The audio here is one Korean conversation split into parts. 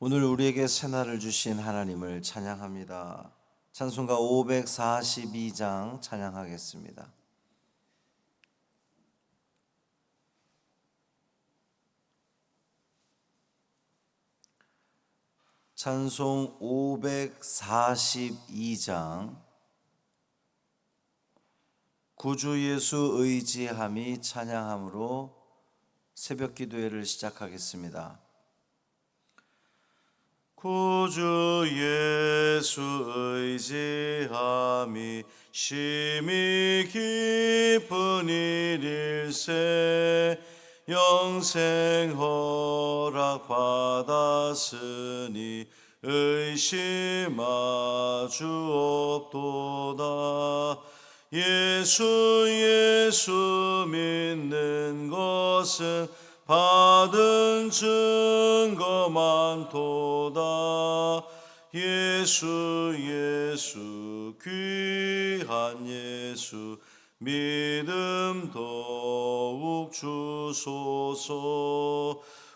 오늘 우리에게 새날을 주신 하나님을 찬양합니다. 찬송가 542장 찬양하겠습니다. 찬송 542장 구주 예수 의지함이 찬양함으로 새벽 기도회를 시작하겠습니다. 구주 예수 의지함이 심히 기쁜 일일세. 영생 허락 받았으니 의심하 주 없도다. 예수 믿는 것은 받은 증거 많도다. 예수 귀한 예수 믿음 더욱 주소서.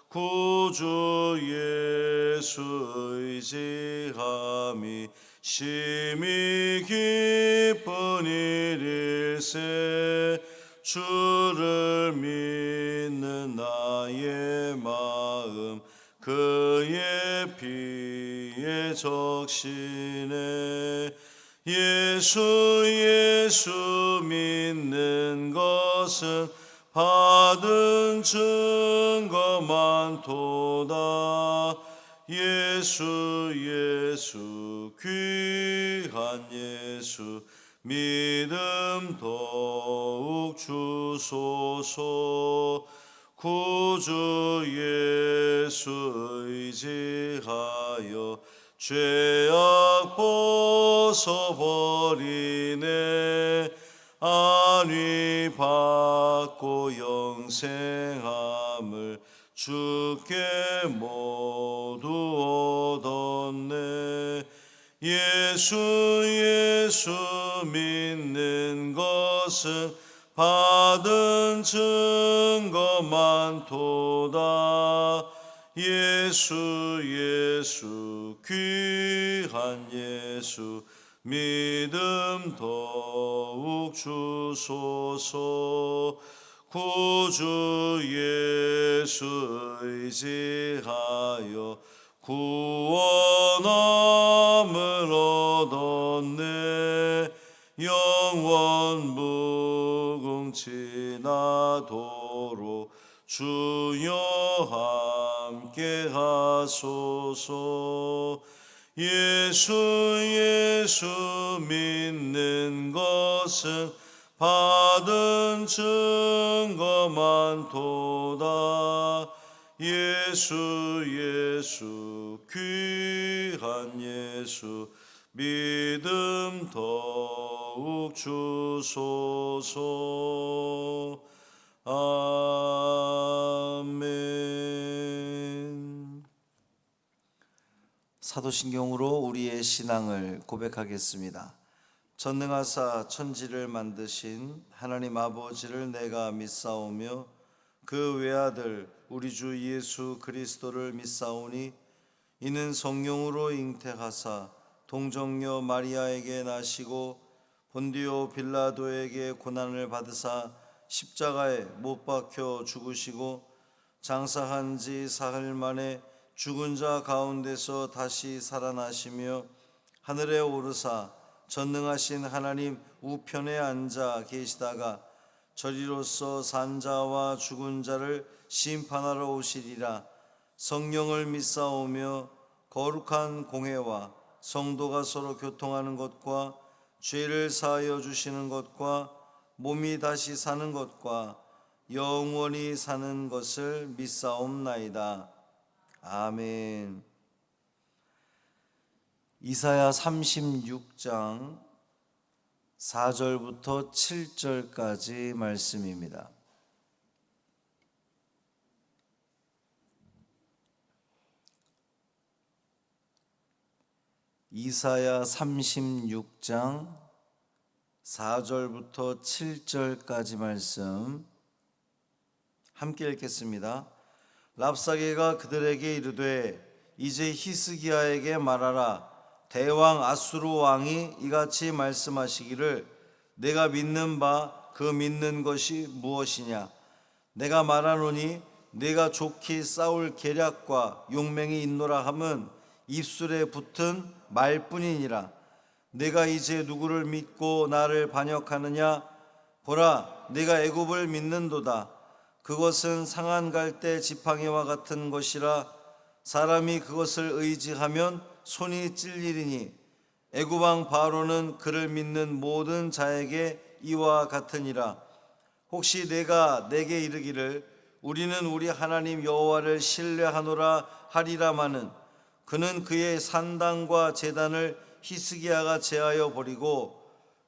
구주 예수 의지함이 심히 기쁜 일일세. 주를 믿는 나의 마음 그의 피에 적시네. 예수 믿는 것은 받은 증거 많도다. 예수 귀한 예수 믿음 더욱 주소서. 구주 예수 의지하여 죄악 벗어버리네. 안위 받고 영생함을 주께 모두 얻었네. 예수 믿는 것은 받은 증거 많도다. 예수 귀한 예수 믿음 더욱 주소서. 구주 예수 의지하여 구원함을 얻었네. 영원 무궁지나도록 주여 함께 하소서. 예수 믿는 것은 받은 증거 많도다. 예수 귀한 예수 믿음 더욱 주소서. 아멘. 사도신경으로 우리의 신앙을 고백하겠습니다. 전능하사 천지를 만드신 하나님 아버지를 내가 믿사오며 그 외아들 우리 주 예수 그리스도를 믿사오니 이는 성령으로 잉태하사 동정녀 마리아에게 나시고 본디오 빌라도에게 고난을 받으사 십자가에 못 박혀 죽으시고 장사한 지 사흘 만에 죽은 자 가운데서 다시 살아나시며 하늘에 오르사 전능하신 하나님 우편에 앉아 계시다가 저리로서 산 자와 죽은 자를 심판하러 오시리라. 성령을 믿사오며 거룩한 공회와 성도가 서로 교통하는 것과 죄를 사하여 주시는 것과 몸이 다시 사는 것과 영원히 사는 것을 믿사옵나이다. 아멘. 이사야 36장 4절부터 7절까지 말씀입니다. 이사야 36장 4절부터 7절까지 말씀 함께 읽겠습니다. 랍사게가 그들에게 이르되 이제 히스기야에게 말하라. 대왕 아수르 왕이 이같이 말씀하시기를 내가 믿는 바 그 믿는 것이 무엇이냐. 내가 말하노니 내가 좋게 싸울 계략과 용맹이 있노라 함은 입술에 붙은 말뿐이니라. 내가 이제 누구를 믿고 나를 반역하느냐. 보라, 내가 애굽을 믿는도다. 그것은 상한 갈대 지팡이와 같은 것이라. 사람이 그것을 의지하면 손이 찔리리니 애굽 왕 바로는 그를 믿는 모든 자에게 이와 같으니라. 혹시 내가 내게 이르기를 우리는 우리 하나님 여호와를 신뢰하노라 하리라마는 그는 그의 산당과 제단을 히스기야가 제하여 버리고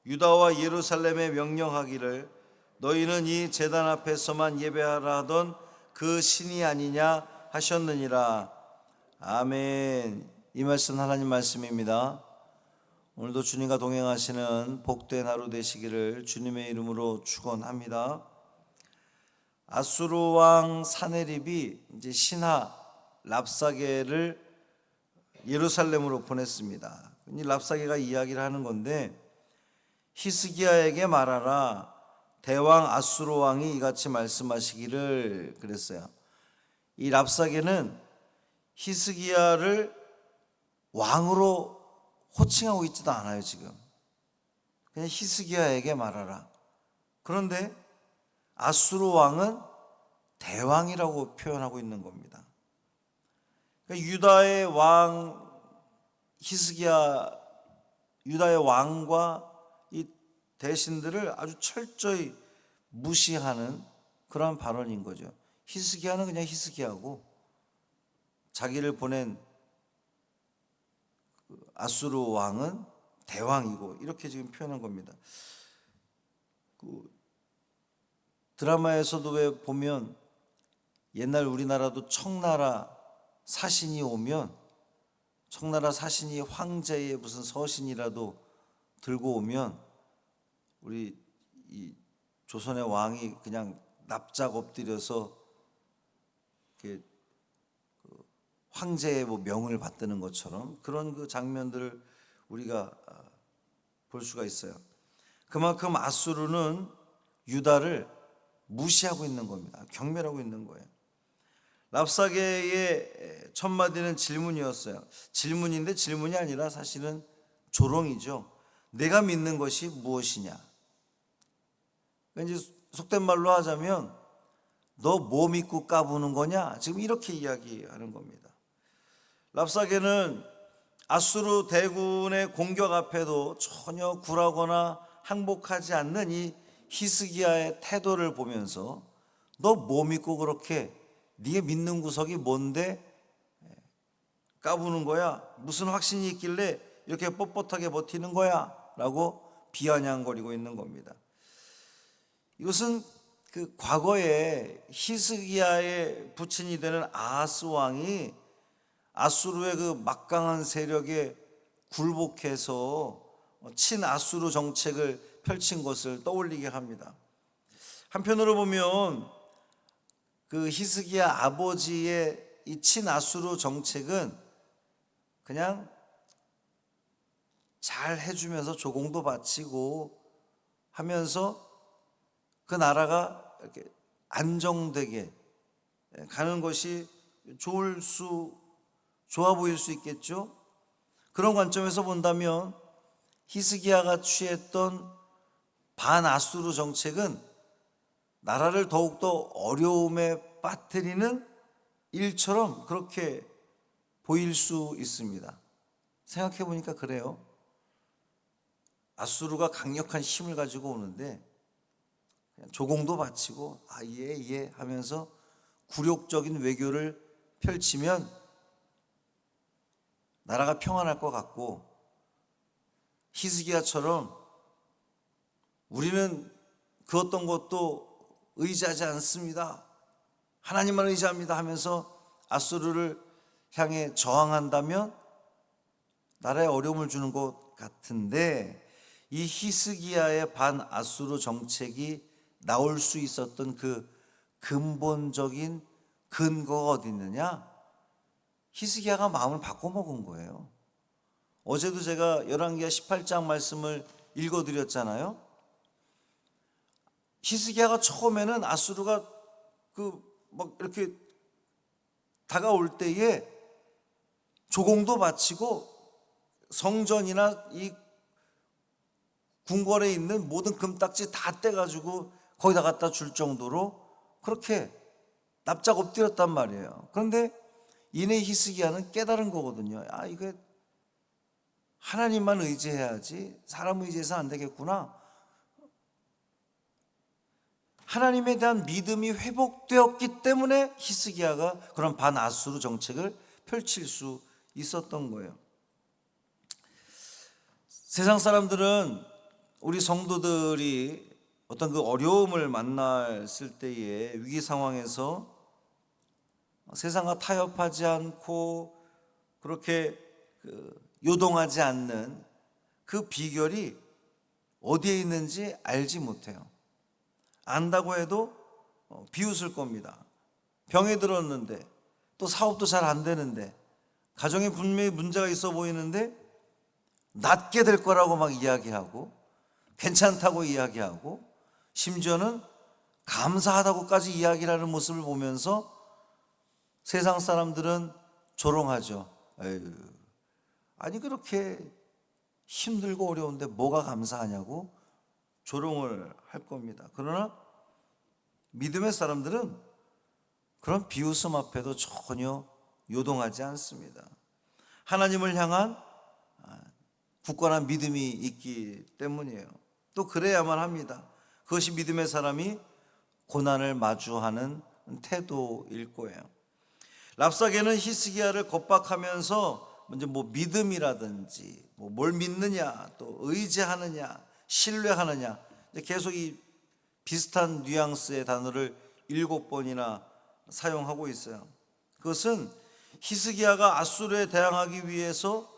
유다와 예루살렘에 명령하기를 너희는 이 제단 앞에서만 예배하라 하던 그 신이 아니냐 하셨느니라. 아멘. 이 말씀 하나님 말씀입니다. 오늘도 주님과 동행하시는 복된 하루 되시기를 주님의 이름으로 축원합니다. 아수르 왕 사네립이 이제 신하 랍사게를 예루살렘으로 보냈습니다. 이 랍사게가 이야기를 하는 건데 히스기야에게 말하라. 대왕 아수르 왕이 이같이 말씀하시기를 그랬어요. 이 랍사게는 히스기야를 왕으로 호칭하고 있지도 않아요. 지금 그냥 히스기야에게 말하라. 그런데 아수르 왕은 대왕이라고 표현하고 있는 겁니다. 그러니까 유다의 왕 히스기야, 유다의 왕과 이 대신들을 아주 철저히 무시하는 그런 발언인 거죠. 히스기야는 그냥 히스기야고 자기를 보낸 아수르 왕은 대왕이고 이렇게 지금 표현한 겁니다. 드라마에서도 왜 보면 옛날 우리나라도 청나라 사신이 오면 청나라 사신이 황제의 무슨 서신이라도 들고 오면 우리 이 조선의 왕이 그냥 납작 엎드려서 이렇게 황제의 뭐 명을 받드는 것처럼 그런 그 장면들을 우리가 볼 수가 있어요. 그만큼 아수르는 유다를 무시하고 있는 겁니다. 경멸하고 있는 거예요. 랍사게의 첫 마디는 질문이었어요. 질문인데 질문이 아니라 사실은 조롱이죠. 내가 믿는 것이 무엇이냐. 이제 속된 말로 하자면 너 뭐 믿고 까부는 거냐? 지금 이렇게 이야기하는 겁니다. 랍사게는 아수르 대군의 공격 앞에도 전혀 굴하거나 항복하지 않는 이 히스기야의 태도를 보면서 너 뭐 믿고 그렇게 네가 믿는 구석이 뭔데 까부는 거야? 무슨 확신이 있길래 이렇게 뻣뻣하게 버티는 거야? 라고 비아냥거리고 있는 겁니다. 이것은 그 과거에 히스기야의 부친이 되는 아하스 왕이 아수르의 그 막강한 세력에 굴복해서 친아수르 정책을 펼친 것을 떠올리게 합니다. 한편으로 보면 그 히스기야 아버지의 이 친아수르 정책은 그냥 잘 해주면서 조공도 바치고 하면서 그 나라가 이렇게 안정되게 가는 것이 좋아 보일 수 있겠죠. 그런 관점에서 본다면 히스기야가 취했던 반아수르 정책은 나라를 더욱더 어려움에 빠뜨리는 일처럼 그렇게 보일 수 있습니다. 생각해 보니까 그래요. 아수르가 강력한 힘을 가지고 오는데 그냥 조공도 바치고 예 하면서 굴욕적인 외교를 펼치면 나라가 평안할 것 같고, 히스기야처럼 우리는 그 어떤 것도 의지하지 않습니다, 하나님만 의지합니다 하면서 아수르를 향해 저항한다면 나라에 어려움을 주는 것 같은데, 이 히스기야의 반아수르 정책이 나올 수 있었던 그 근본적인 근거가 어디 있느냐? 히스기야가 마음을 바꿔먹은 거예요. 어제도 제가 열왕기하 18장 말씀을 읽어드렸잖아요. 히스기야가 처음에는 아수르가 막 이렇게 다가올 때에 조공도 바치고 성전이나 이 궁궐에 있는 모든 금딱지 다 떼가지고 거기다 갖다 줄 정도로 그렇게 납작 엎드렸단 말이에요. 그런데 이내 히스기야는 깨달은 거거든요. 이게 하나님만 의지해야지 사람 의지해서 안 되겠구나. 하나님에 대한 믿음이 회복되었기 때문에 히스기야가 그런 반아수르 정책을 펼칠 수 있었던 거예요. 세상 사람들은 우리 성도들이 어떤 그 어려움을 만났을 때에 위기 상황에서 세상과 타협하지 않고 그렇게 요동하지 않는 그 비결이 어디에 있는지 알지 못해요. 안다고 해도 비웃을 겁니다. 병에 들었는데 또 사업도 잘 안 되는데 가정에 분명히 문제가 있어 보이는데 낫게 될 거라고 막 이야기하고 괜찮다고 이야기하고 심지어는 감사하다고까지 이야기를 하는 모습을 보면서 세상 사람들은 조롱하죠. 에휴, 아니 그렇게 힘들고 어려운데 뭐가 감사하냐고 조롱을 할 겁니다. 그러나 믿음의 사람들은 그런 비웃음 앞에도 전혀 요동하지 않습니다. 하나님을 향한 굳건한 믿음이 있기 때문이에요. 또 그래야만 합니다. 그것이 믿음의 사람이 고난을 마주하는 태도일 거예요. 랍사게는 히스기야를 겁박하면서 먼저 믿음이라든지 뭘 믿느냐, 또 의지하느냐, 신뢰하느냐, 계속 이 비슷한 뉘앙스의 단어를 7번이나 사용하고 있어요. 그것은 히스기야가 아수르에 대항하기 위해서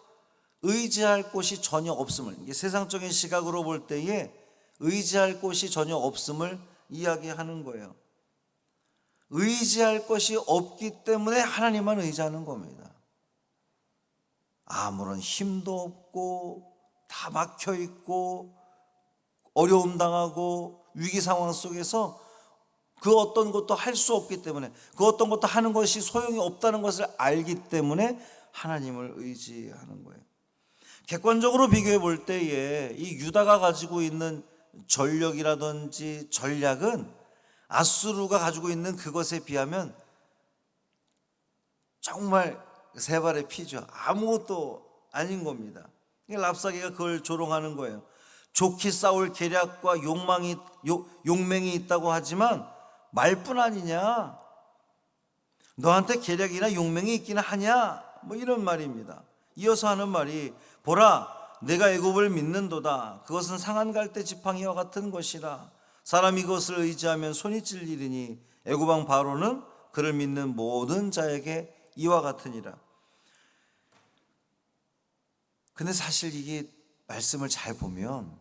의지할 곳이 전혀 없음을, 이게 세상적인 시각으로 볼 때에 의지할 곳이 전혀 없음을 이야기하는 거예요. 의지할 것이 없기 때문에 하나님만 의지하는 겁니다. 아무런 힘도 없고 다 막혀 있고 어려움 당하고 위기 상황 속에서 그 어떤 것도 할 수 없기 때문에, 그 어떤 것도 하는 것이 소용이 없다는 것을 알기 때문에 하나님을 의지하는 거예요. 객관적으로 비교해 볼 때에 이 유다가 가지고 있는 전력이라든지 전략은 아수르가 가지고 있는 그것에 비하면 정말 세 발의 피죠. 아무것도 아닌 겁니다. 랍사게가 그걸 조롱하는 거예요. 좋게 싸울 계략과 용맹이 있다고 하지만 말뿐 아니냐, 너한테 계략이나 용맹이 있기는 하냐, 이런 말입니다. 이어서 하는 말이, 보라 내가 애굽을 믿는도다. 그것은 상한 갈대 지팡이와 같은 것이라. 사람이 그것을 의지하면 손이 찔리리니 애굽 왕 바로는 그를 믿는 모든 자에게 이와 같으니라. 근데 사실 이게 말씀을 잘 보면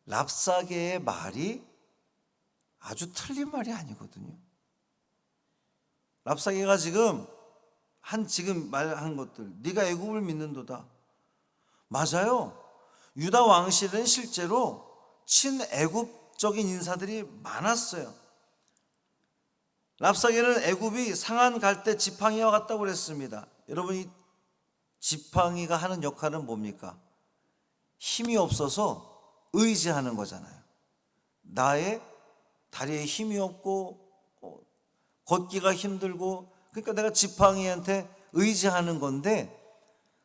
랍사게의 말이 아주 틀린 말이 아니거든요. 랍사게가 지금 말한 것들, 네가 애굽을 믿는도다, 맞아요. 유다 왕실은 실제로 친애굽적인 인사들이 많았어요. 랍사게는 애굽이 상한 갈대 지팡이와 같다고 그랬습니다. 여러분이 지팡이가 하는 역할은 뭡니까? 힘이 없어서 의지하는 거잖아요. 나의 다리에 힘이 없고 걷기가 힘들고, 그러니까 내가 지팡이한테 의지하는 건데,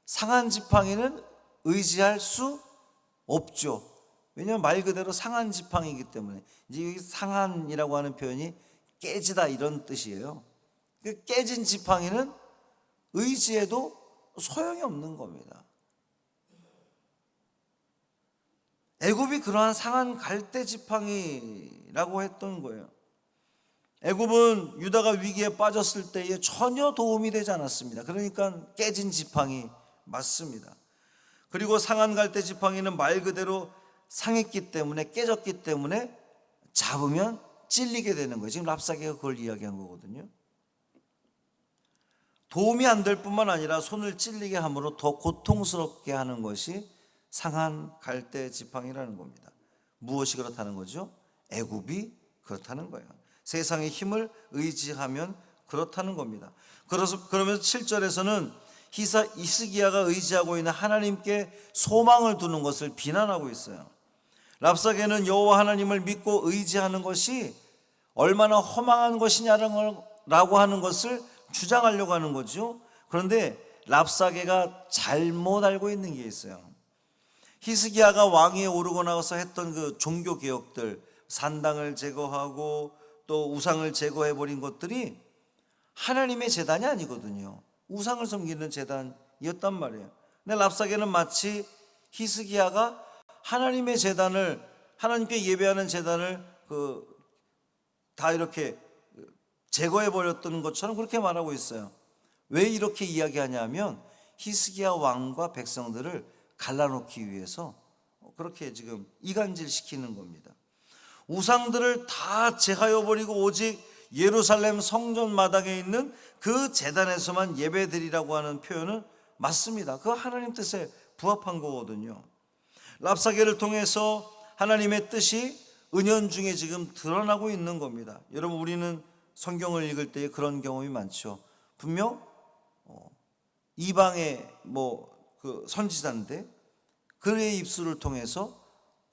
상한 지팡이는 의지할 수 없죠. 왜냐하면 말 그대로 상한 지팡이기 때문에. 이제 여기 상한이라고 하는 표현이 깨지다 이런 뜻이에요. 깨진 지팡이는 의지해도 소용이 없는 겁니다. 애굽이 그러한 상한 갈대 지팡이라고 했던 거예요. 애굽은 유다가 위기에 빠졌을 때에 전혀 도움이 되지 않았습니다. 그러니까 깨진 지팡이 맞습니다. 그리고 상한 갈대 지팡이는 말 그대로 상했기 때문에, 깨졌기 때문에 잡으면 찔리게 되는 거예요. 지금 랍사게가 그걸 이야기한 거거든요. 도움이 안 될 뿐만 아니라 손을 찔리게 함으로 더 고통스럽게 하는 것이 상한 갈대 지팡이라는 겁니다. 무엇이 그렇다는 거죠? 애굽이 그렇다는 거예요. 세상의 힘을 의지하면 그렇다는 겁니다. 그러면서 7절에서는 히스기야가 의지하고 있는 하나님께 소망을 두는 것을 비난하고 있어요. 랍사게는 여호와 하나님을 믿고 의지하는 것이 얼마나 허망한 것이냐라고 하는 것을 주장하려고 하는 거죠. 그런데 랍사게가 잘못 알고 있는 게 있어요. 히스기야가 왕위에 오르고 나서 했던 그 종교 개혁들, 산당을 제거하고 또 우상을 제거해 버린 것들이 하나님의 제단이 아니거든요. 우상을 섬기는 제단이었단 말이에요. 근데 랍사게는 마치 히스기야가 하나님의 제단을, 하나님께 예배하는 제단을 다 이렇게 제거해 버렸던 것처럼 그렇게 말하고 있어요. 왜 이렇게 이야기하냐면 히스기야 왕과 백성들을 갈라놓기 위해서 그렇게 지금 이간질시키는 겁니다. 우상들을 다 제하여 버리고 오직 예루살렘 성전 마당에 있는 그 제단에서만 예배드리라고 하는 표현은 맞습니다. 그 하나님 뜻에 부합한 거거든요. 랍사게를 통해서 하나님의 뜻이 은연중에 지금 드러나고 있는 겁니다. 여러분, 우리는 성경을 읽을 때 그런 경험이 많죠. 분명 이방의 그 선지자인데 그의 입술을 통해서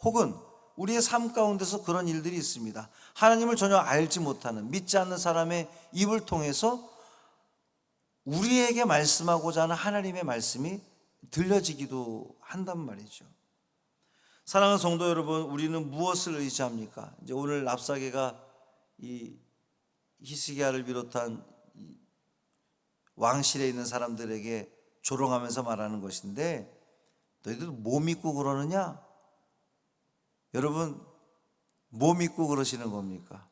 혹은 우리의 삶 가운데서 그런 일들이 있습니다. 하나님을 전혀 알지 못하는, 믿지 않는 사람의 입을 통해서 우리에게 말씀하고자 하는 하나님의 말씀이 들려지기도 한단 말이죠. 사랑하는 성도 여러분, 우리는 무엇을 의지합니까? 이제 오늘 랍사게가 이 히스기야를 비롯한 왕실에 있는 사람들에게 조롱하면서 말하는 것인데, 너희들 뭐 믿고 그러느냐? 여러분, 뭐 믿고 그러시는 겁니까?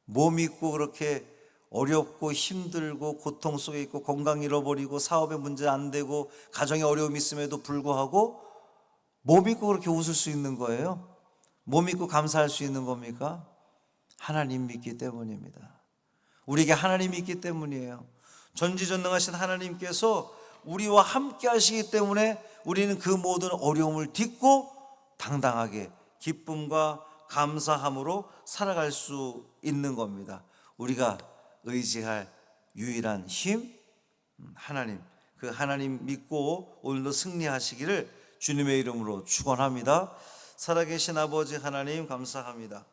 뭐 믿고 그렇게 어렵고 힘들고 고통 속에 있고 건강 잃어버리고 사업에 문제 안 되고 가정에 어려움이 있음에도 불구하고 뭐 믿고 그렇게 웃을 수 있는 거예요? 뭐 믿고 감사할 수 있는 겁니까? 하나님 믿기 때문입니다. 우리에게 하나님이 있기 때문이에요. 전지전능하신 하나님께서 우리와 함께 하시기 때문에 우리는 그 모든 어려움을 딛고 당당하게 기쁨과 감사함으로 살아갈 수 있는 겁니다. 우리가 의지할 유일한 힘, 하나님. 그 하나님 믿고 오늘도 승리하시기를 주님의 이름으로 축원합니다. 살아계신 아버지 하나님, 감사합니다.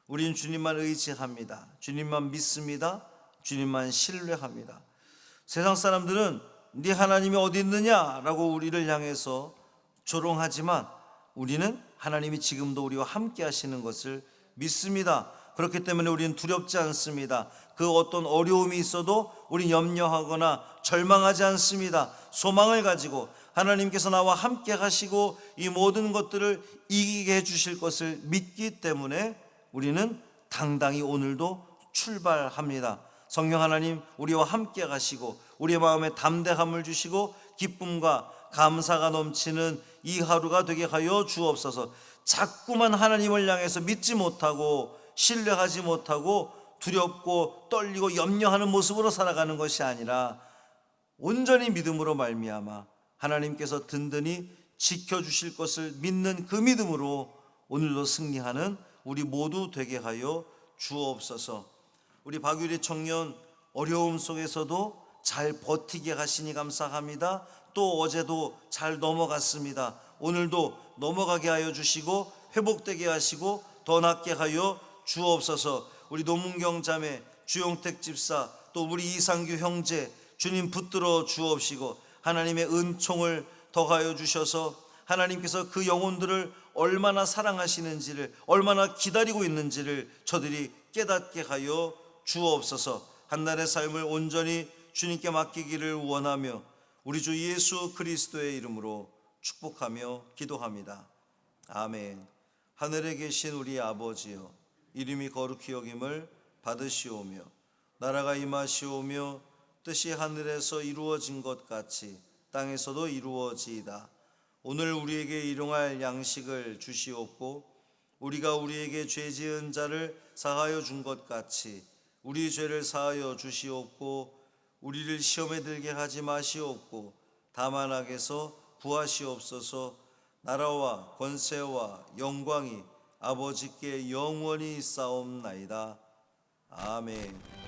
우리는 주님만 의지합니다. 주님만 믿습니다. 주님만 신뢰합니다. 세상 사람들은 네 하나님이 어디 있느냐라고 우리를 향해서 조롱하지만 우리는 하나님이 지금도 우리와 함께 하시는 것을 믿습니다. 그렇기 때문에 우리는 두렵지 않습니다. 그 어떤 어려움이 있어도 우리는 염려하거나 절망하지 않습니다. 소망을 가지고 하나님께서 나와 함께 하시고 이 모든 것들을 이기게 해주실 것을 믿기 때문에 우리는 당당히 오늘도 출발합니다. 성령 하나님, 우리와 함께 가시고 우리의 마음에 담대함을 주시고 기쁨과 감사가 넘치는 이 하루가 되게 하여 주옵소서. 자꾸만 하나님을 향해서 믿지 못하고 신뢰하지 못하고 두렵고 떨리고 염려하는 모습으로 살아가는 것이 아니라 온전히 믿음으로 말미암아 하나님께서 든든히 지켜주실 것을 믿는 그 믿음으로 오늘도 승리하는 우리 모두 되게 하여 주옵소서. 우리 박유리 청년 어려움 속에서도 잘 버티게 하시니 감사합니다. 또 어제도 잘 넘어갔습니다. 오늘도 넘어가게 하여 주시고 회복되게 하시고 더 낫게 하여 주옵소서. 우리 노문경 자매, 주용택 집사, 또 우리 이상규 형제 주님 붙들어 주옵시고 하나님의 은총을 더하여 주셔서 하나님께서 그 영혼들을 얼마나 사랑하시는지를, 얼마나 기다리고 있는지를 저들이 깨닫게 하여 주옵소서. 한날의 삶을 온전히 주님께 맡기기를 원하며 우리 주 예수 그리스도의 이름으로 축복하며 기도합니다. 아멘. 하늘에 계신 우리 아버지여, 이름이 거룩히 여김을 받으시오며 나라가 임하시오며 뜻이 하늘에서 이루어진 것 같이 땅에서도 이루어지이다. 오늘 우리에게 일용할 양식을 주시옵고 우리가 우리에게 죄 지은 자를 사하여 준 것 같이 우리 죄를 사하여 주시옵고 우리를 시험에 들게 하지 마시옵고 다만 악에서 구하시옵소서. 나라와 권세와 영광이 아버지께 영원히 있사옵나이다. 아멘.